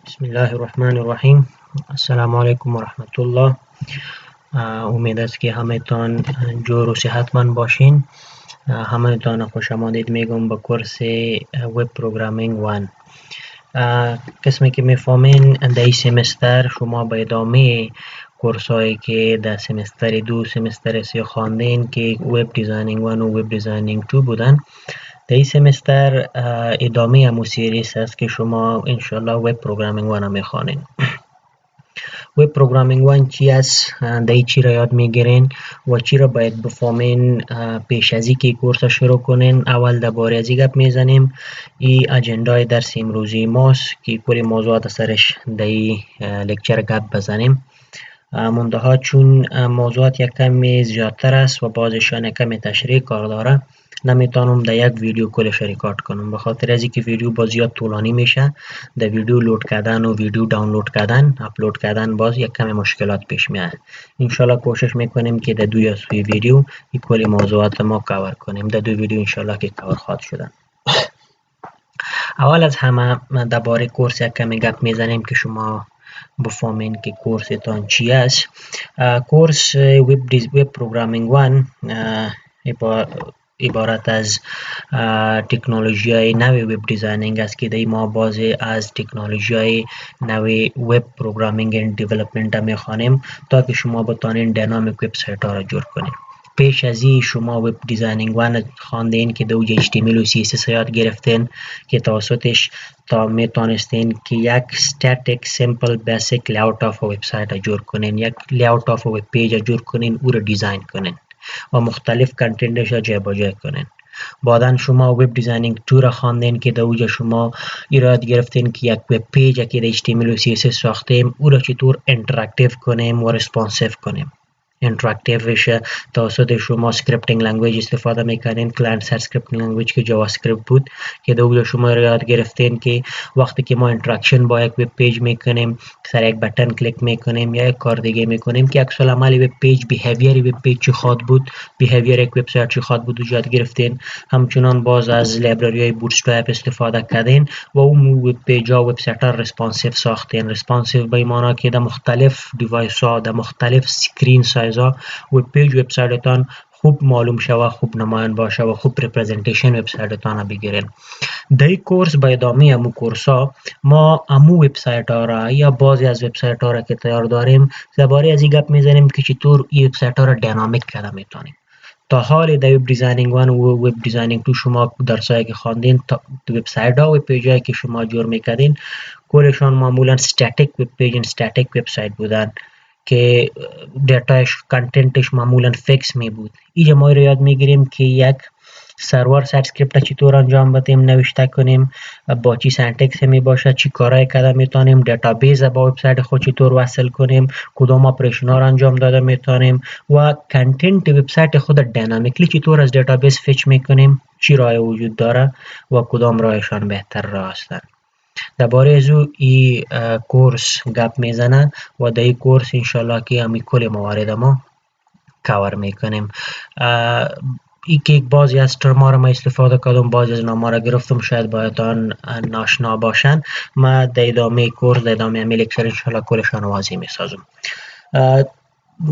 بسم الله الرحمن الرحیم. السلام علیکم و رحمت الله. امید است که همه‌تان جور و صحتمند باشین. همه‌تان خوش آمدید میگم به کورس وب پروگرامینگ 1. قسمی که میفهمین در این سمستر شما به ادامه کورس هایی که در سمستر 2 سمستر 3 خواندین که وب دیزاینینگ 1 و وب دیزاینینگ 2 بودن، در این سمستر ادامه همون سیریز است که شما انشالله وب پروگرامینگ 1 میخوانین. وب پروگرامینگ 1 چی است؟ در این چی را یاد میگیرین و چی را باید بفهمین پیش از این که کورس شروع کنین. اول درباره از این گپ میزنیم. این اجندای درس امروزی ماست که کلی موضوعات سرش در این لکچر گپ بزنیم. منتها چون موضوعات یک کمی زیادتر است و بعضشان یک کمی تشریح کار داره، نمیتونم در یک ویدیو کلش ریکارد کنم، به خاطر از اینکه ویدیو با زیاد طولانی میشه. در ویدیو لود کردن و ویدیو دانلود کردن اپلود کردن باز یک کمی مشکلات پیش میاد. انشالله کوشش میکنیم که در 2 یا 3 ویدیو این کلی موضوعات ما کاور کنیم. در 2 ویدیو انشالله که کاور خواهد شدن. اول از همه درباره کورس یک کمی گپ میزنیم که شما بفهمین که کورستان چی است. کورس وب پروگرامینگ 1 عبارت از تکنولوژی های نوی وب دیزاینینگ است که در ما بازی از تکنولوژی های نوی وب پروگرامینگ اند دیولپمنت میخوانیم تا که شما بتانین دینامیک وبسایت ها را جور کنین. پیش از این شما وب دیزاینینگ 1 خواندین که در HTML و CSS یاد گرفتین که توسطش تا میتونستین که یک static simple basic layout of a website جور کنین، یک layout of a web page جور کنین، او را دیزاین کنین و مختلف کنتنتش را جای با جای کنین. بعدا شما وب دیزاینینگ 2 را خواندین که در اوجا شما ایراد گرفتین که یک وب پیج که در HTML و CSS ساختیم او را چطور اینتراکتیو کنیم و ریسپانسیو کنیم. اینتراکتیوش توسط شما سکریپتینگ لنگویج استفاده میکنین، کلاینت ساید سکریپتینگ لنگویج که جاوا اسکریپت بود که در اوجا شما یاد گرفتین که وقتی که ما اینتراکشن با یک وب پیج میکنیم، سر یک بٹن کلیک میکنیم یا یک کار دیگه میکنیم که عکس العمل وب پیج، بیهیویر وب پیج چی خواد بود، بیهیویر یک وبسایت چی خواد بود یاد گرفتین. همچنان باز از لایبرری های بوتسترپ استفاده کردین و اون وب پیج ها وبسایت ها ریسپانسیو ساختین. ریسپانسیو به معنی که در مختلف دیوایس ها، در مختلف سکرین سایز ها وب پیج وبسایتتان خوب معلوم شوه، خوب نمایان باشه و خوب ریپرزنتیشن وبسایتتان بگیرین. در این کورس به ادامه امو کورس ها ما امو وبسایت ها را یا بعضی از وبسایت ها را که تیار داریم درباره از این گپ میزنیم که چطور این وبسایت ها را دینامیک کرده میتونیم. تا حال در وب دیزاینینگ 1 و وب دیزاینینگ 2 شما درسایی که خواندین، وبسایت ها و پیج هایی که شما جور میکردین کلشان معمولا استاتیک وب پیج، استاتیک وبسایت بودن که دیتاش کنتنتش معمولا فیکس می بود. اینجا ما رو یاد میگیریم که یک سرور ساید اسکریپت چطور انجام بدیم، نوشته کنیم، با چی سنتکس می باشه، چی کارهای کرده میتونیم، دیتابیس با وبسایت خود چطور وصل کنیم، کدام اپریشن ها انجام داده میتونیم و کنتنت وبسایت خود دینامیکلی چطور از دیتابیس فچ میکنیم، چی راه وجود داره و کدام راهشان بهتر راه هستند. درباره از این کورس گپ میزنه و در این کورس انشالله که همی کل موارد ما کاور میکنیم. این که بعضی از ترما را ما استفاده کردم، بعضی از نام را گرفتم، شاید بایدان ناشنا باشن. ما در ادامه کورس، در ادامه همی لکچر انشالله کلشان واضح میسازم.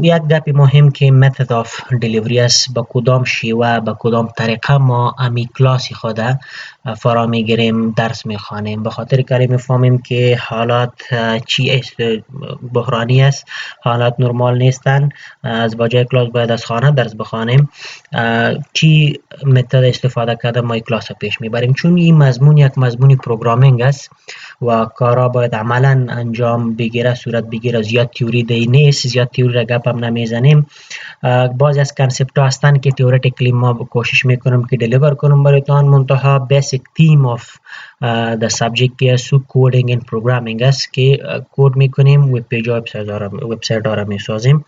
یک گپ مهم که متد آف دلیوری است، با کدام شیوه، با کدام طریقه ما امی کلاسی خود فرا میگیریم، درس میخوانیم. به خاطر کاری میفهمیم که حالات چی است، بحرانی است، حالات نرمال نیستن. از بجای کلاس باید از خانه درس بخوانیم. چی متد استفاده کرده ما کلاس پیش میبریم، چون این مضمون یک مضمون پروگرامینگ است و کارا باید عملا انجام بگیره، صورت بگیره. زیاد تئوری دی نیست، زیاد تئوری را گپ هم نمیزنیم. بعضی از کانسپت ها هستند که تئوریتیکلی ما کوشش میکنم که دلیور کنم براتون، منتها بیسیک تیم اف the subject که سو کودینگ اند پروگرامینگ است که کد میکنیم، وب پیج ها وبسایت ها را میسازیم.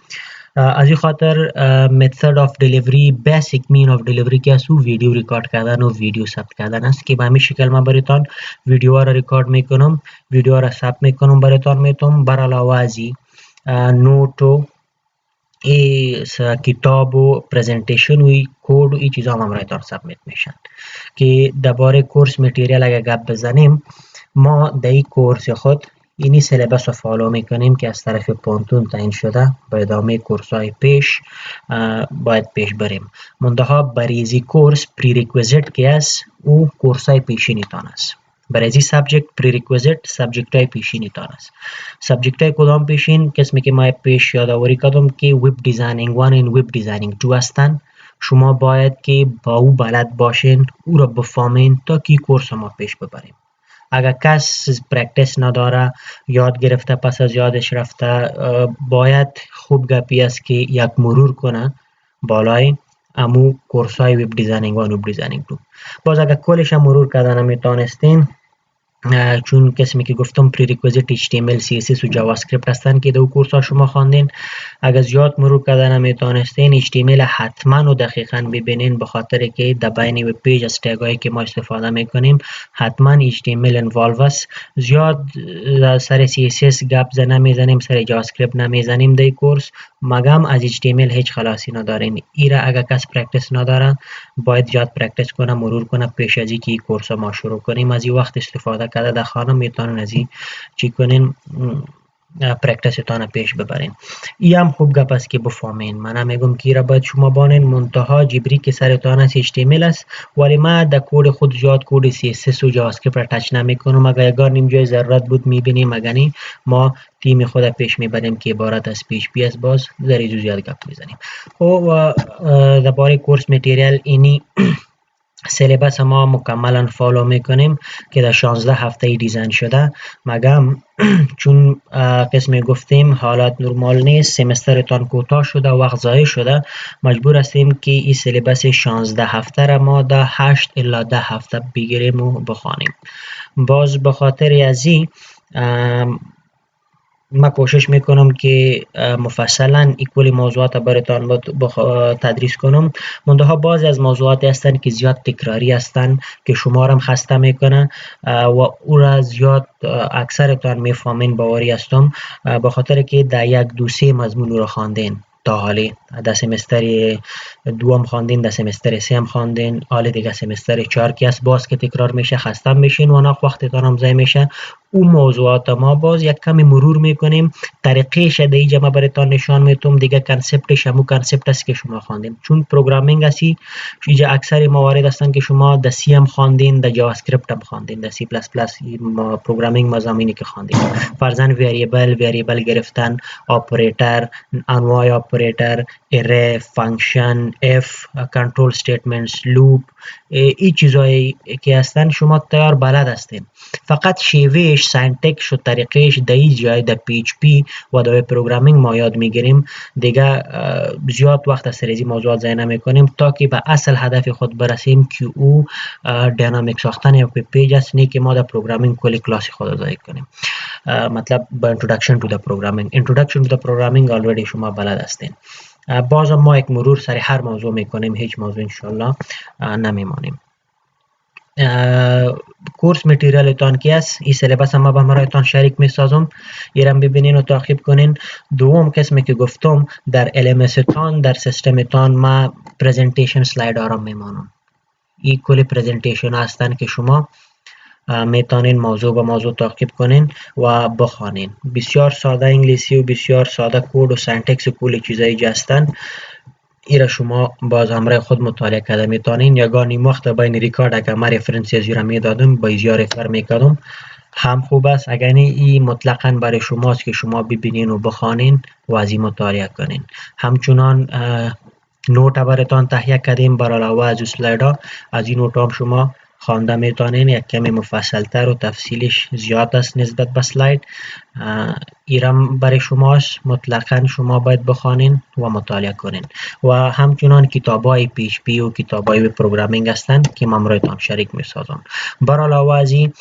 از این خاطر متد آف دلیوری، بیسیک مین آف دلیوری که است ویدیو ریکارد کردن و ویدیو ثبت کردن است که به همین شکل من براتون ویدیو ها را ریکارد میکنم، ویدیو ها را ثبت میکنم براتون میتونم. بر علاوه از نوت و کتاب و پریزنتیشن و کد و این چیزا هم براتون سابمیت میشن. که درباره کورس متریال اگه گپ بزنیم، ما در این کورس خود اینی سلیبس رو فالو میکنیم که از طرف پانتون تعیین شده. به ادامه کورس های پیش باید پیش بریم. منتها بریزی کورس پریریکویزیت که است او کورس های پیشینی تان است. برای سابجکت پریریکویزیت سابجکت های پیشینی تان است. سابجکت های کدام پیشین؟ قسمی که ما پیش یادآوری کردم که وب دیزاینینگ 1 و وب دیزاینینگ 2 هستند. شما باید که با او بلد باشین، او را بفهمین تا که کورس ما پیش ببریم. اگر کس پرکتیس نداره، یاد گرفته پس از یادش رفته، باید خوب گپی است که یک مرور کنه بالای امو کورس های وب دیزاینینگ 1 و وب دیزاینینگ 2. باز اگر کلش هم مرور کردن نمیتونستین، چون قسمی که گفتم پریریکویزیت HTML CSS و جاوا اسکریپت هستن که دو کورس ها شما خواندین. اگر زیاد مرور کردن نمیتونستین HTML حتما و دقیقا ببینین، به خاطر که در بین وب پیج از تگ هایی که ما استفاده میکنیم حتما HTML انوالو است. زیاد سر CSS گپ نمیزنیم، سر جاوا اسکریپت نمیزنیم در کورس، مگم از HTML هیچ خلاصی ندارین. ایرا اگر کس پرکتیس نداره باید زیاد پرکتیس کنه، مرور کنه پیش از اینکه کورس ما شروع کنیم. از این وقت استفاده کرده در خانه میتونین از این چی کنین، پرکتیس تان پیش ببرین. ای هم خوب گپ است که بفهمین. من میگم که را باید شما بانین، منتها جبری که سرتان است HTML است، ولی ما در کد خود زیاد کد CSS و جاوا اسکریپت را تچ نمیکنم. اگر یگار نیم جای ضرورت بود میبینیم، اگر نی ما تیم خود پیش میبریم که عبارت از PHP است. باز در اینجا زیاد گپ میزنیم. خب درباره کورس متریال اینی سلیبس ما مکملا فالو میکنیم که در 16 هفته دیزاین شده، مگم چون قسم گفتیم حالات نرمال نیست، سمسترتان کوتاه شده، وقت ضایع شده، مجبور هستیم که این سلیبس 16 هفته را ما در 8 الی 10 هفته بگیریم و بخوانیم. باز به خاطر از این ما کوشش میکنم که مفصلا ایکولی موضوعات براتان تدریس کنم. منتها بعضی از موضوعات هستند که زیاد تکراری هستند که شما را هم خسته میکنه و او را زیاد اکثرتان میفهمین، باوری هستم، به خاطر که در یک دو سه مضمون رو خواندین تا حالی. در سمستر دوم خواندین، در سمستر سه هم خواندین، حالی دیگه سمستر 4 که است، باز که تکرار میشه خسته میشین و نه وقتتان هم ضایع میشه. او موضوعات ما باز یک کمی مرور میکنیم، طریقش در اینجا ما براتان نشان میتونم، دیگه کنسپتش همون کنسپت است که شما خواندین. چون پروگرامینگ هستی اینجا اکثر موارد هستن که شما در سی هم خواندین، در جاوا اسکریپت هم خواندین، در سی پلاس پلاس پروگرامینگ مضامینی که خواندین، فرضاً وریبل گرفتن، اپراتور، انواع اپراتور، اره، فانکشن، اف، کنترل استیتمنتس، لوپ، این چیزایی که هستن شما تیار بلد هستین. فقط شیوهش، سینتکس و طریقش در این جای در PHP و در پروگرامینگ ما یاد میگیریم. دیگه زیاد وقت از سریزی موضوعات ضایع نمیکنیم تا که به اصل هدف خود برسیم که او دینامیک ساختن یک پیج است، نه که ما در پروگرامینگ کلی کلاس خود ضایع کنیم. مطلب با introduction to the programming already شما بلد هستین. باز ما یک مرور سر هر موضوع میکنیم، هیچ موضوع انشالله نمیمانیم. کورس متریال تان کی است؟ این سلیبس ما به برایتان شریک میسازم، ایرم ببینین و تعقیب کنین. دوم قسمی که گفتم در LMS تان، در سیستم تان ما پریزنتیشن سلاید آرام میمانم. این کلی پریزنتیشن هستن که شما میتونین موضوع به موضوع تعقیب کنین و بخوانین. بسیار ساده انگلیسی و بسیار ساده کد و سینتکس و کلی چیزایی هستن. ایرا شما باز همراه خود مطالعه کرده میتونین. یگان این وقت بین ریکارد اگر من رفرنسی از ایرا میدادم با ایزیا رفر میکردم هم خوب است. اگر نه این مطلقاً برای شماست که شما ببینین و بخوانین و از این مطالعه کنین. همچنان نوت براتان تهیه کردیم بر علاوه از اسلاید ها. از این نوت هم شما خوانده میتونین، یک کمی مفصل تر و تفصیلش زیاد است نسبت به اسلاید. ایرم برای شماست، مطلقاً شما باید بخوانین و مطالعه کنین. و همچنان کتابای PHP و کتابای پروگرامینگ هستند که من برایتان شریک میسازم. بر علاوه از این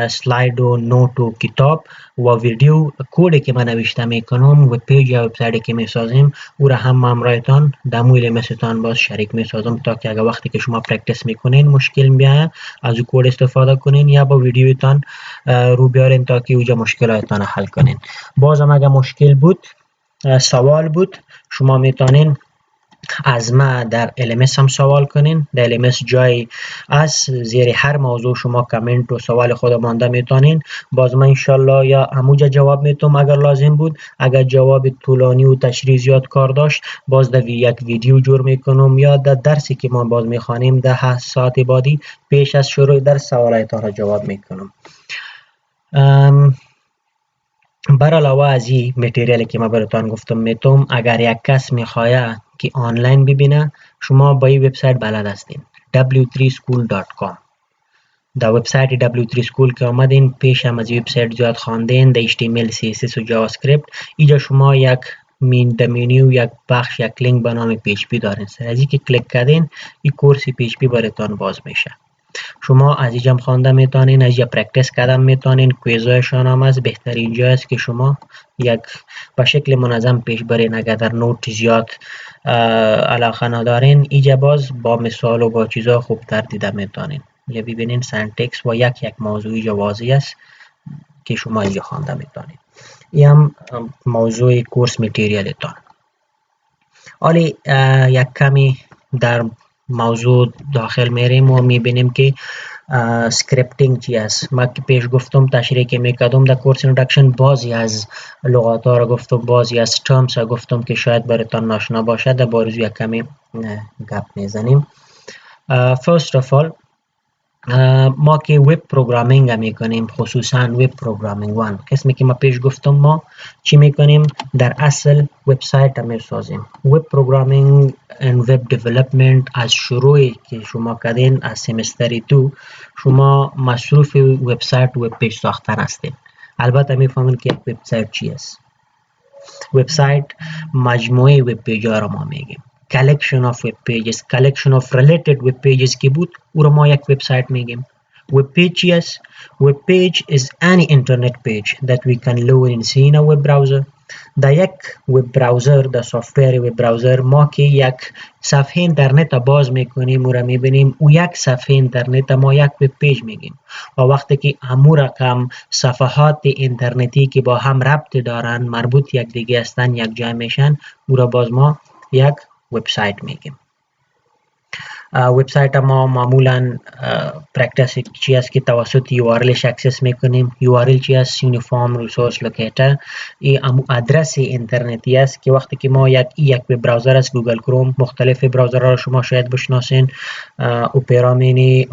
سلاید و نوت و کتاب و ویدیو کدی که من نوشته میکنم و پیج یا وبسایتی که میسازیم او را هم من برایتان در مویل مثلتان باز شریک میسازم تا که اگر وقتی که شما پرکتیس میکنین مشکل بیاید از او کد استفاده کنین یا با ویدیوتان رو بیارین تا که اوجا مشکلاتتان حل کنین. بازم اگر مشکل بود، سوال بود، شما میتونین از ما در LMS هم سوال کنین. در LMS جای است، زیر هر موضوع شما کامنت و سوال خود مانده میتونین. باز من انشالله یا هموجا جواب میتونم اگر لازم بود. اگر جواب طولانی و تشریح زیاد کار داشت، باز در یک ویدیو جور میکنم یا در درسی که ما باز میخوانیم در 8 ساعت بعدی پیش از شروع درس سوالایتان را جواب میکنم. بر علاوه از این متریالی که ما براتان گفتم میتونم، اگر یک کس میخواه که آنلاین ببینه، شما با این وبسایت بلد هستین، w3school.com. در وبسایت W3 School که آمدین، پیش هم از وبسایت زیاد خواندین، در HTML CSS و جاوا اسکریپت. اینجا شما یک منیو، یک بخش، یک لینک به نام PHP دارین. سر از که کلیک کردین، این کورس PHP براتان باز میشه. شما از اینجا خوانده میتونین، از اینجا پرکتیس کردن میتونین. کویزایشان هم از بهترین جای است که شما یک به شکل منظم پیش برین. اگر در نوت زیاد علاقه ندارین، اینجا باز با مثال و با چیزا خوبتر دیده میتونین. یا ببینین سنتکس و یک موضوع اینجا واضح است که شما اینجا خوانده میتونین. این هم موضوع کورس متریالتان. حالی یک کمی در موضوع داخل میریم و میبینیم که سکریپتینگ چی است. ما که پیش گفتم تشریح که میکردم در کورس اینترودکشن، بازی از لغات ها را گفتم، بازی از ترمز را گفتم که شاید براتان ناشنا باشد. در بارز یک کمی گپ میزنیم. فرست اف آل، ما که وب پروگرامینگ میکنیم، خصوصا وب پروگرامینگ 1، قسمی که ما پیش گفتم ما چی میکنیم، در اصل وبسایت میسازیم. وب پروگرامینگ and وب دیولپمنت از شروعی که شما کردین، از سمستر 2 شما مصروف وبسایت و وب پیج ساختن هستین. البته میفهمین که یک وبسایت چی است. وبسایت مجموعه وب پیج ها را ما میگیم. collection of web pages, collection of related web pages که بود، او را ما یک وبسایت میگیم. web page چی است؟ web page is any internet page that we can load and see in a web browser. در یک وب براوزر، در سافتویر وب براوزر، ما که یک صفحه اینترنت باز میکنیم، او را میبینیم، او یک صفحه اینترنت ما یک وب پیج میگیم. و وقتی که همون رقم صفحات اینترنتی که با هم ربط دارن، مربوط یک دیگه هستن، یک جای میشن، او را باز ما یک وبسایت میگیم. وبسایت ما معمولا پرکتیس چی است که توسط URLش اکسس میکنیم. URL چی است؟ یونیفورم ریسورس لوکیتر. این ادرس اینترنتی است که وقتی که ما یک وب براوزر است، گوگل کروم، مختلف براوزرها را شما شاید بشناسین، اپرا مینی،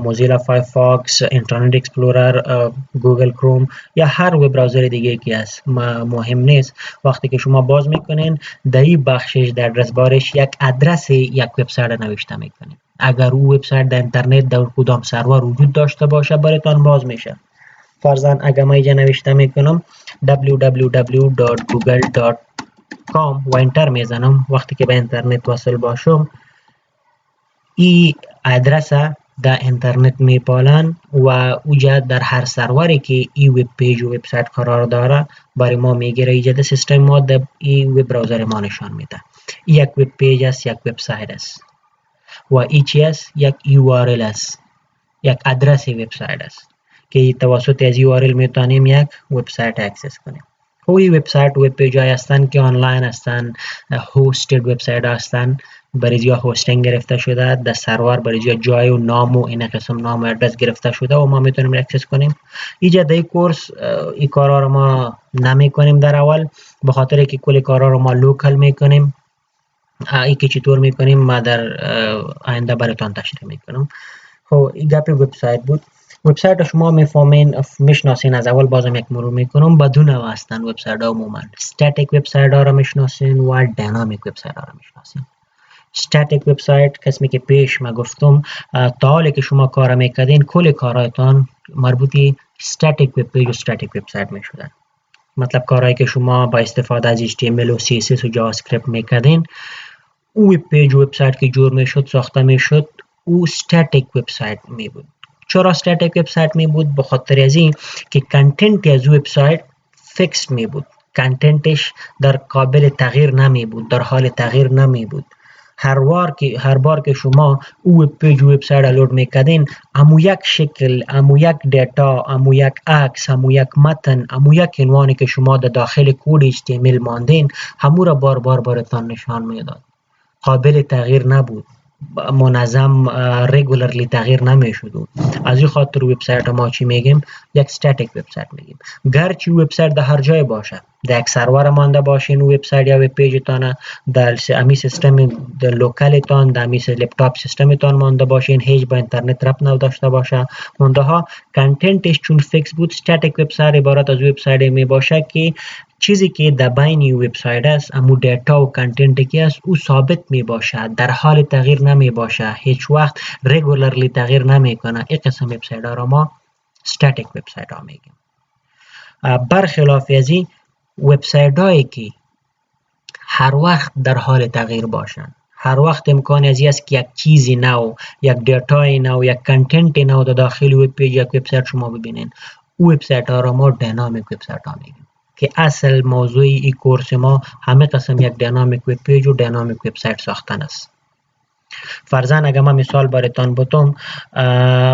موزیلا فایرفاکس، اینترنت اکسپلورر، گوگل کروم یا هر وب براوزر دیگه که است، مهم نیست. وقتی که شما باز میکنین، در این بخشش، در ادرس بارش، یک ادرس یک وبسایت نوشته میکنین. اگر او وبسایت در اینترنت در کدام سرور وجود داشته باشه، براتان باز میشه. فرضاً اگر ما اینجا نوشته میکنم www.google.com و انتر میزنم، وقتی که به اینترنت وصل باشم، این ادرس در اینترنت میپالن و اوجا در هر سروری که این وب پیج و وبسایت قرار داره، برای ما میگیره. اینجا در سیستم ما در این وب براوزر ما نشان میده. یک وب پیج است، یک وبسایت است. و این چی است؟ یک URL است، یک ادرس وبسایت است که توسط از URL میتونیم یک وبسایت اکسس کنیم. این وبسایت وب پیج های هستن که آنلاین هستن، هاستد وبسایت هستن، برای زیاد هاستینگ گرفته شده، در سرور برای زیاد جای و نام و این قسم نام و ادرس گرفته شده و ما میتونیم اکسس کنیم. اینجا در این کورس این کارا رو ما نمی کنیم در اول، به خاطر که کل کارا رو ما لوکال میکنیم. ای که چطور میکنیم ما در آینده براتان تشریح میکنم. خب این گپ وبسایت بود. وبسایت شما میفهمین، میشناسین. از اول بازم یک مرور میکنم. بدون هستن وبسایت ها عموما. استاتیک وبسایت ها را میشناسین و دینامیک وبسایت ها را میشناسین. استاتیک وبسایت قسمی که پیش ما گفتم، تا حالی که شما کار میکردین، کل کارهایتان مربوطی استاتیک وب پیج و استاتیک وبسایت میشدن. مطلب کارهایی که شما با استفاده از HTML و CSS و جاوا اسکریپت میکردین، او وب پیج و وبسایت که جور میشد، ساخته میشد، او استاتیک وبسایت می بود. چرا استاتیک وبسایت می بود؟ به خاطر از این که کانتنت از وبسایت فیکس می بود. کانتنتش در قابل تغییر نمی بود، در حال تغییر نمی بود. هر بار که شما او وب پیج و وبسایت لود میکردین، امو یک شکل، امو یک دیتا، امو یک عکس، امو یک متن، امو یک عنوانی که شما در داخل کد HTML ماندین، همو را بار بار براتان نشان میداد. قابل تغییر نبود، منظم رگولرلی تغییر نمیشد. از این خاطر وبسایت ما چی میگیم؟ یک استاتیک وبسایت میگیم. گرچه وبسایت در هر جای باشه، در یک سرور مانده باشین وبسایت یا وب پیج تان، در امی سیستم لوکال تان، در امی لپتاپ سیستم تان مانده باشین، هیچ با اینترنت ربط نداشته باشه، منتها کنتنتش چون فیکس بود، استاتیک وبسایت عبارت از وبسایت می باشه که چیزی که در بین وبسایت است، امو دیتا و کنتنتی که است او ثابت می باشد، در حال تغییر نمی باشه، هیچ وقت رگولرلی تغییر نمی کنه. این قسم وبسایت ها را ما استاتیک وبسایت ها میگیم. برخلاف از این وبسایت هایی که هر وقت در حال تغییر باشند، هر وقت امکان از این است که یک چیزی نو، یک دیتای نو، یک کنتنت نو در داخل وب پیج یک وبسایت شما ببینین، او وبسایت ها را ما دینامیک وبسایت ها میگیم که اصل موضوع این کورس ما همه قسم یک دینامیک وب پیج و دینامیک وبسایت ساختن است. فرضاً اگر من مثال براتان بتم،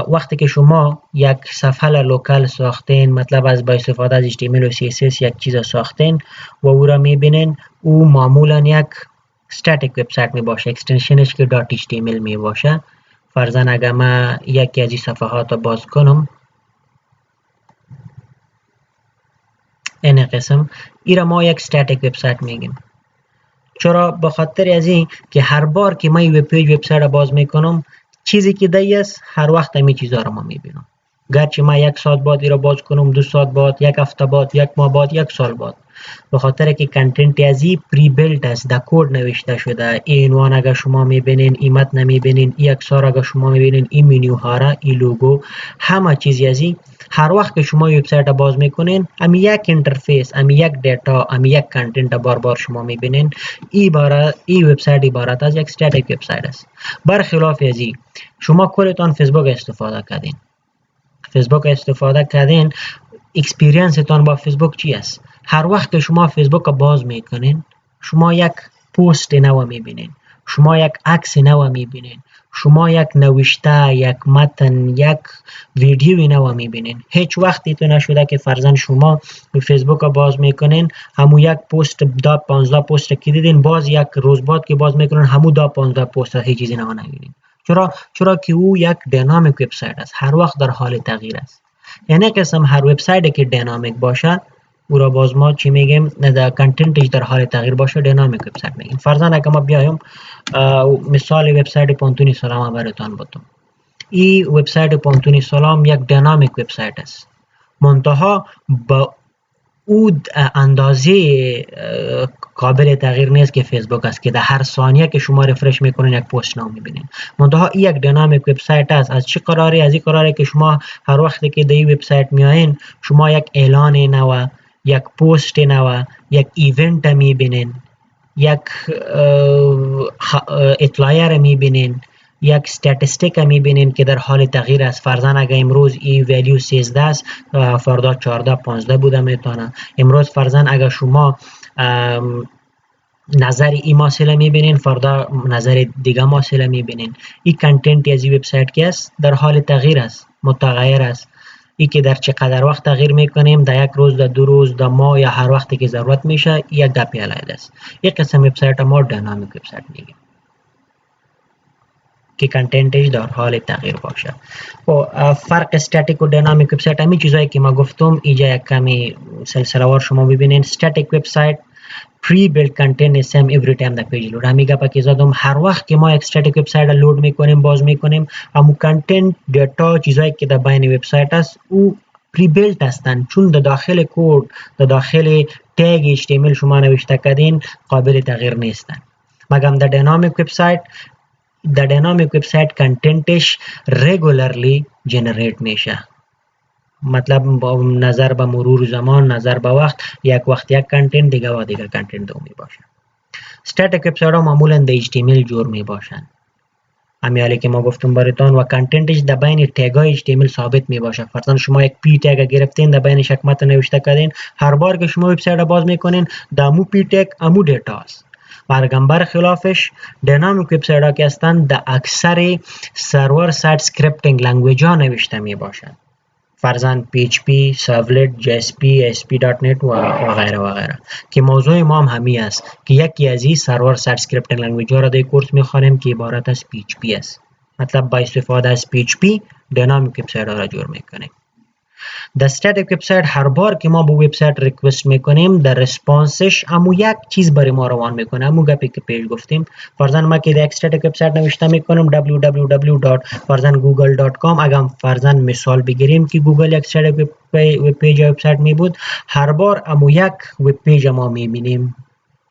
وقتی که شما یک صفحه لوکال ساختین، مطلب از با استفاده از HTML و CSS یک چیز ساختین و او را میبینین، او معمولا یک استاتیک وبسایت می باشه، اکستنشنش که .html می باشه. فرضاً اگر من یکی از این صفحات باز کنم، این قسم ای را ما یک استاتیک وبسایت میگیم. چرا؟ به خاطر از این که هر بار که من وب پیج وبسایت باز میکنم، چیزی که دی است هر وقت همین چیزا رو ما میبینم. گرچه من یک ساعت بعد ای را باز کنم، 2 ساعت بعد، یک هفته بعد، یک ماه بعد، یک سال بعد، به خاطر که کنتنت از این پری بیلد است، در کد نوشته شده. این عنوان اگر شما میبینین، این متن میبینین، این اکسار اگر شما میبینین، این منیو ها را، این لوگو، همه چیزی از این هر وقت که شما وبسایت باز میکنین، امی یک اینترفیس، امی یک دیتا، امی یک کنتنت بار بار شما میبینین، این وبسایت عبارت از یک استاتیک وبسایت است. برخلاف از این شما کلتان فیسبوک استفاده کردین، اکسپریانس تان با فیسبوک چی است؟ هر وقت که شما فیسبوک باز میکنین، شما یک پست نو میبینین، شما یک عکس نو میبینین، شما یک نوشته، یک متن، یک ویدیو نو میبینین. هیچ وقتی تو نشده که فرضاً شما فیسبوک باز میکنین، همو یک پست 10-15 پست که دیدین، باز یک روز بعد که باز میکنین همو 10-15 پست هیچ چیزی نو نمیبینین. چرا که او یک دینامیک وبسایت است، هر وقت در حال تغییر است. یعنی قسم هر وبسایتی که دینامیک باشه، او را باز ما چی میگیم؟ در کنتنتش در حال تغییر باشه دینامیک وبسایت میگیم. فرضاً اگر ما بیایم مثال وبسایت پانتون سلام براتان بتم، این وبسایت پانتون سلام یک دینامیک وبسایت است، منتها با او اندازه قابل تغییر نیست که فیسبوک است که در هر ثانیه که شما رفرش میکنین یک پست نو میبینین. منتها این یک دینامیک وبسایت است. از چه قراره؟ از این قراره که شما هر وقتی که در این وبسایت میایین، شما یک اعلان نو، یک پست نو، یک ایونت میبینین، یک اطلاعیه را میبینین، یک استاتستیک میبینین که در حال تغییر است. فرضاً اگر امروز این ولیو 13 است، فردا 14-15 بوده میتونه. امروز فرضاً اگر شما نظر این ماسله میبینین، فردا نظر دیگه ماسله میبینین. این کنتنت از این وبسایت که است در حال تغییر است، متغیر است. ای که در چقدر وقت تغییر میکنیم، در یک روز، در 2 روز، در ماه، یا هر وقتی که ضرورت میشه، یک گپی علیه است. یک قسم وبسایت ما دینامیک وبسایت میگیم که کنتنتش در حال تغییر باشه. و فرق استاتیک و دینامیک وبسایت همین چیزایی که ما گفتم اینجا یک کمی سلسله وار شما ببینین. استاتیک وبسایت pre-built content is same every time the page load. همیگه پاکی زدم هر وقت که ما یک استاتیک وبسایت لود میکنیم، باز میکنیم، همون کنتنت، دیتا، چیزایی که در بین وبسایت است او پری بیلت هستن، چون در داخل کد، در داخل تگ HTML شما نوشته کردین، قابل تغییر نیستن. مگم در دینامیک وبسایت کنتنتش رگولرلی جنریت میشه، مطلب با نظر به مرور زمان، نظر به وقت یک کنتنت دیگه و دیگه کنتنت دو می باشه. استاتیک وبسایت ها معمولا در HTML جور می باشن، همیالی که ما گفتم براتان، و کنتنتش در بین تگ های HTML ثابت می باشه. فرضاً شما یک پی تگ گرفتین، در بینش یک متن نوشته کردین، هر بار که شما وبسایت باز میکنین، در امو پی تگ امو دیتا است. برخلافش دینامیک وبسایت ها که هستند در اکثر سرور سایت اسکریپتینگ لنگویج ها نوشته می باشند. فرزن PHP، سرولت، JSP، ASP.NET و غیره و غیره که موضوع ما هم همی است که یکی از این سرور سایت اسکریپتینگ لنگویج ها را در کورس میخوانیم که عبارت از PHP است. مطلب با استفاده از PHP دینامیک وبسایت ها را جور میکنیم. در استاتیک وبسایت هر بار که ما به وبسایت ریکوست میکنیم در ریسپانسش امو یک چیز برای ما روان میکنه، امو گپی که پیش گفتیم. فرضاً ما که در استاتیک وبسایت نوشته میکنیم www.google.com، اگر فرضاً مثال بگیریم که گوگل یک استاتیک وب پیج وبسایت می بود، هر بار امو یک وب پیج ما میبینیم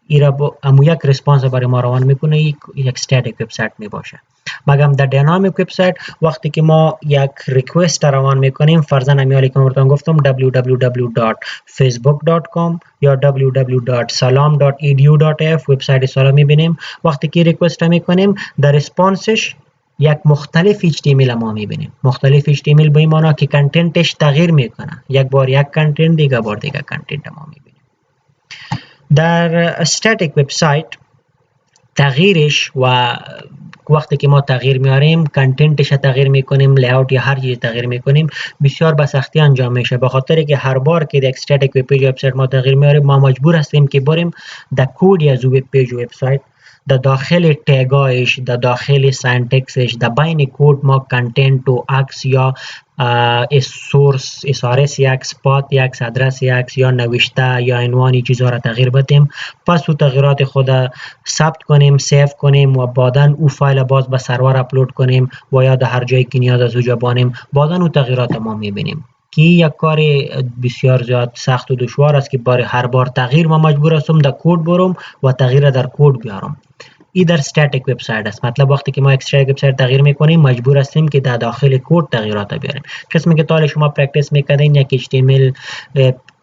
ایرا امو یک ریسپانس برای ما روان میکنه، یک استاتیک وبسایت می باشه. مگم در دینامیک وبسایت وقتی که ما یک ریکوست روان میکنیم، فرضاً امیالی که براتون گفتم www.facebook.com یا www.salam.edu.f وبسایت سالا میبینیم. وقتی که ریکوست میکنیم در ریسپانسش یک مختلف HTML ما میبینیم. مختلف HTML به این معنی که کنتنتش تغییر میکنه، یک بار یک کنتنت، دیگه بار دیگه کنتنت ما میبینیم. در استاتیک وبسایت تغییرش و وقتی که ما تغییر میاریم، کنتنتش تغییر میکنیم، لیاوت یا هر چیز تغییر میکنیم، بسیار به سختی انجام میشه، به خاطر که هر بار که در استاتیک وب پیج وبسایت ما تغییر میاریم، ما مجبور هستیم که بریم در کد از وب پیج وبسایت، در داخل تگایش، در داخل سینتکسش، در بین کد ما کنتنت و عکس یا سورس SRS یک، سپات یک، ادرس یک یا نوشته یا عنوانی چیزها را تغییر بدیم. پس او تغییرات خود ثبت کنیم، سیو کنیم و بعداً او فایل باز به سرور اپلود کنیم و یا در هر جایی که نیاز از او جبانیم، بعداً او تغییرات ما میبینیم که یک کار بسیار زیاد سخت و دشوار است که برای هر بار تغییر ما مجبور هستم در کد برم و تغییر در کد بیارم. این در استاتیک وبسایت است. مطلب وقتی که ما استاتیک وبسایت تغییر میکنیم، مجبور هستیم که در داخل کد تغییرات بیاریم. قسمی که تا شما پرکتیس میکردین یک HTML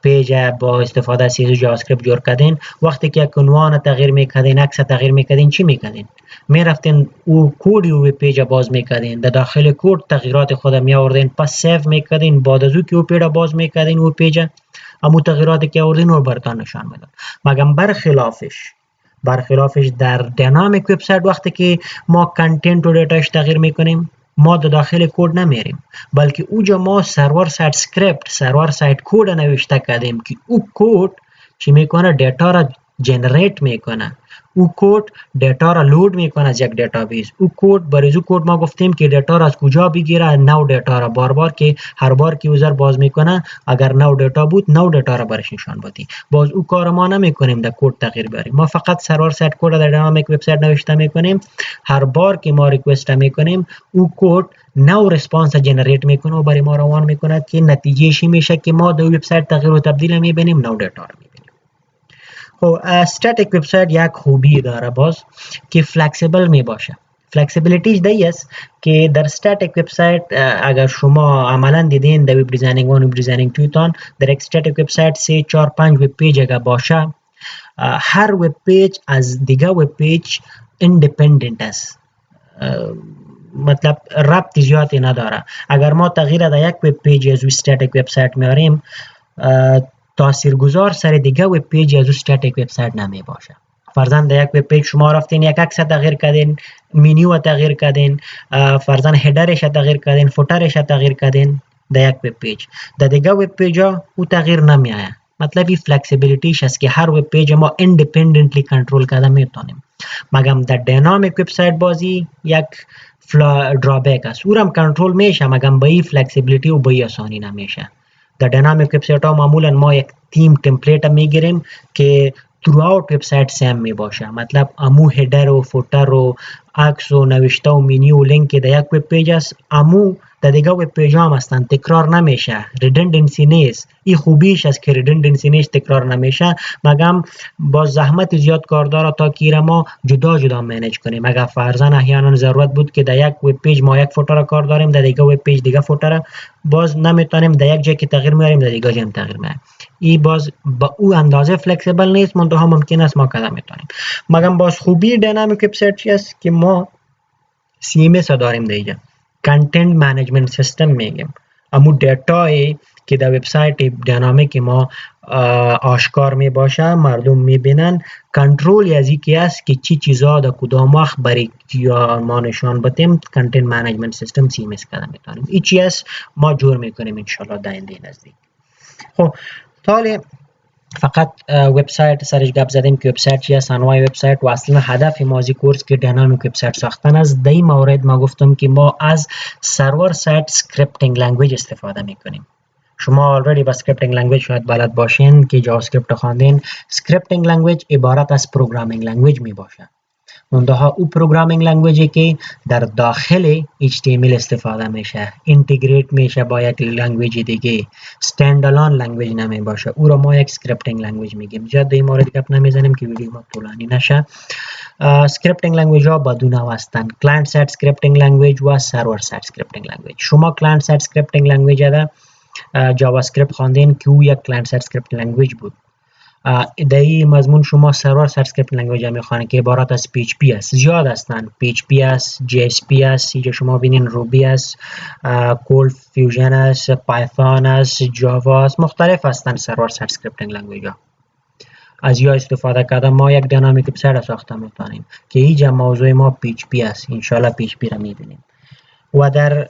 پیج با استفاده از CSS جاوا اسکریپت جور کردین، وقتی که یک عنوان تغییر میکردین، عکس تغییر میکردین، چی میکردین؟ میرفتین او کد او پیج باز میکردین، در داخل کد تغییرات خود می آوردین، پس سیو میکردین، بعد از او که او پیج باز میکردین، او پیج همون تغییراتی که آوردین رو براتون نشان میداد. مگر برخلافش در دینامیک وبسایت وقتی که ما کنتنت و دیتاش تغییر میکنیم، ما در داخل کد نمیریم، بلکه اوجا ما سرور سایت اسکریپت، سرور سایت کد نوشته کردیم که او کد چی میکنه؟ دیتا را جنریت میکنه، او کد دیتا را لود میکنه از یک دیتابیس. او کد برای او کد ما گفتیم که دیتا را از کجا بگیره؟ نو دیتا را بار که هر بار که یوزر باز میکنه، اگر نو دیتا بود، نو دیتا را برش نشان بدی. باز او کار ما نمیکنیم در کد تغییر بیاریم، ما فقط سرور سایت کد در دینامیک وبسایت نوشته میکنیم. هر بار که ما ریکوست میکنیم، او کد نو ریسپانس جنریت میکنه و برای ما روان میکنه که نتیجهش میشه که ما در وبسایت تغییر و تبدیل میبینیم، نو دیتا را میبینیم. خب استاتیک وبسایت یک خوبی داره باز که فلکسیبل می باشه. فلکسیبیلیتیش دی است که در استاتیک وبسایت اگر شما عملا دیدین در وب دیزاینینگ 1 و وب دیزاینینگ 2 تان، در استاتیک وبسایت 3 4 5 وب پیج اگر باشه، هر وب پیج از دیگه وب پیج ایندیپندنت است، مطلب ربط زیادی نداره. اگر ما تغییر در یک وب پیج از استاتیک وبسایت میاریم، تاثیرگذار سر دیگه وب پیج از استاتیک وبسایت نمی باشه. فرضاً در یک وب پیج شما رفتین، یک عکس تغییر کردین، منیو تغییر کردین، فرضاً هدرش تغییر کردین، فوترش تغییر کردین در یک وب پیج، در دیگه وب پیج او تغییر نمی آید. مطلب این فلکسیبیلیتیش است که هر وب پیج ما ایندیپندنتلی کنترل کرده میتونیم. مگم در دینامیک وبسایت بازی یک درابک است، او هم کنترل میشه، مگم به این فلکسیبیلیتی و به این آسانی نمیشه. در دینامیک وبسایت ها معمولا ما یک تیم تمپلیت میگیریم که throughout وبسایت سیم می باشه. مطلب امو هدر و فوتر و عکس و نوشته و منیو و لینک در یک وب پیج است، امو در دیگه وب پیج هم هستن، تکرار نمیشه، ریدندنسی نیست. این خوبیش است که ریدندنسی نیست، تکرار نمیشه، مگم با زحمت زیاد کار داره تا که ما جدا جدا منیج کنیم. اگر فرضاً احیانا ضرورت بود که در یک وب پیج ما یک فوتو را کار داریم، در دیگه وب پیج دیگه فوتو را، باز نمیتونیم در یک جای که تغییر میاریم در دیگه جای هم تغییر میاریم. این باز با او اندازه فلکسیبل نیست، منتها ممکن است ما کدا میتونیم. مگم باز خوبی دینامیک وبسایت چی است که ما CMS داریم، دیگه کنتنت منیجمنت سیستم میگیم. امو دیتا که در وبسایت دینامیک ما آشکار می باشه، مردم می بینن کنترل از اینکه است که چی چیزا در کدام وقت برای یا ما نشان بدیم. کنتنت منیجمنت سیستم CMS کردن میتونیم این چی است ما جور میکنیم ان شاء الله در آینده نزدیک. خب تالی فقط وبسایت سرش گپ زدیم که وبسایت چی است، انواع وبسایت و اصلا هدف ما از کورس که دینامیک وبسایت ساختن است. در این مورد ما گفتم که ما از سرور سایت اسکریپتینگ لنگویج استفاده میکنیم. شما آلردی با اسکریپتینگ لنگویج شاید بلد باشین که جاوا اسکریپت خواندین. اسکریپتینگ لنگویج عبارت از پروگرامینگ لنگویج می باشه. منتها او پروگرامینگ لنگویجی که در داخل HTML استفاده میشه، اینتگریت میشه با یک لنگویج دیگه، استند الون لنگویج نمی باشه، او را ما یک اسکریپتینگ لنگویج میگیم. جد این مورد گپ نمیزنیم که ویدیو ما طولانی نشه. اسکریپتینگ لنگویج ها با دو نوع هستند: کلاینت سایت اسکریپتینگ لنگویج و سرور سایت اسکریپتینگ لنگویج. شما کلاینت سایت اسکریپتینگ لنگویج ده جاوا اسکریپت خواندین که او یک کلاینت سایت اسکریپتینگ لنگویج بود. در این مضمون شما سرور سایت اسکریپتینگ لنگویج میخوانید که عبارت از PHP است. زیاد هستند، PHP است، JSP است، اینجا شما ببینین روبی است، کول فیوژن است، پایثون است، جاوا است، مختلف هستند سرور سایت اسکریپتینگ لنگویج ها. از یا استفاده کردن ما یک دینامیک وبسایت ساخته میتونیم که اینجا موضوع ما PHP است. ان شاء الله PHP را میبینیم. و در